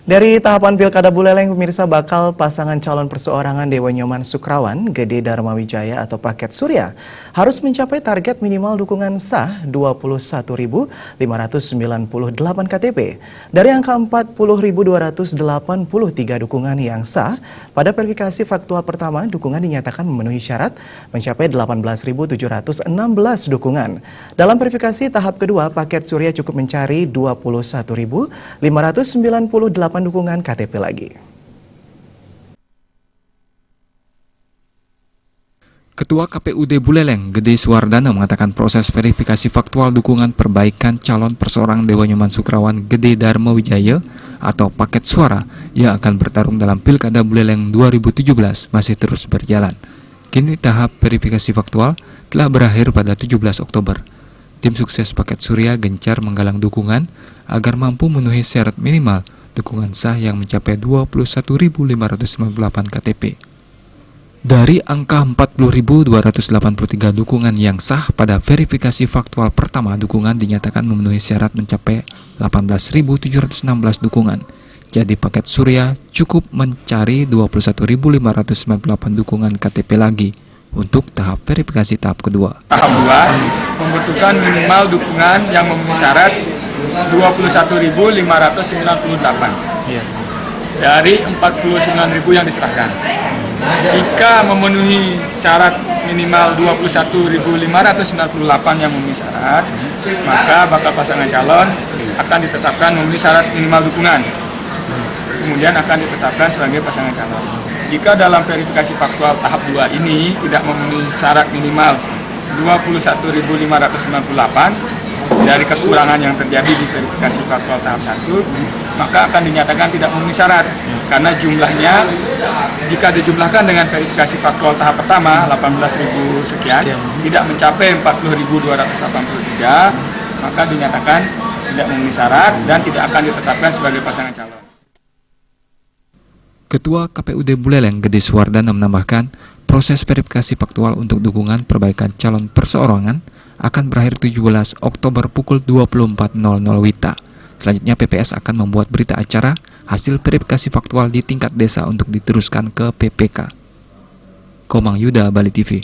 Dari tahapan Pilkada Buleleng, pemirsa, bakal pasangan calon perseorangan Dewa Nyoman Sukrawan, Gede Dharma Wijaya atau Paket Surya harus mencapai target minimal dukungan sah 21.598 KTP. Dari angka 40.283 dukungan yang sah, pada verifikasi faktual pertama dukungan dinyatakan memenuhi syarat mencapai 18.716 dukungan. Dalam verifikasi tahap kedua, Paket Surya cukup mencari 21.598 dukungan KTP lagi. Ketua KPUD Buleleng, Gede Suwardana, mengatakan proses verifikasi faktual dukungan perbaikan calon perseorangan Dewa Nyoman Sukrawan Gede Dharma Wijaya atau paket suara yang akan bertarung dalam Pilkada Buleleng 2017 masih terus berjalan. Kini tahap verifikasi faktual telah berakhir pada 17 Oktober. Tim sukses Paket Surya gencar menggalang dukungan agar mampu memenuhi syarat minimal dukungan sah yang mencapai 21.598 KTP. Dari angka 40.283 dukungan yang sah pada verifikasi faktual pertama, dukungan dinyatakan memenuhi syarat mencapai 18.716 dukungan. Jadi Paket Surya cukup mencari 21.598 dukungan KTP lagi untuk tahap verifikasi tahap kedua. Tahap 2 membutuhkan minimal dukungan yang memenuhi syarat 21.598 dari 49.000 yang diserahkan. Jika memenuhi syarat minimal 21.598 yang memenuhi syarat, maka bakal pasangan calon akan ditetapkan memenuhi syarat minimal dukungan. Kemudian akan ditetapkan sebagai pasangan calon. Jika dalam verifikasi faktual tahap 2 ini tidak memenuhi syarat minimal 21.598 dari kekurangan yang terjadi di verifikasi faktual tahap 1, maka akan dinyatakan tidak memenuhi syarat karena jumlahnya jika dijumlahkan dengan verifikasi faktual tahap pertama 18.000 sekian tidak mencapai 40.283, maka dinyatakan tidak memenuhi syarat dan tidak akan ditetapkan sebagai pasangan calon. Ketua KPUD Buleleng, Gede Suwardana, menambahkan proses verifikasi faktual untuk dukungan perbaikan calon perseorangan akan berakhir 17 Oktober pukul 24.00 WITA. Selanjutnya PPS akan membuat berita acara hasil verifikasi faktual di tingkat desa untuk diteruskan ke PPK. Komang Yuda, Bali TV.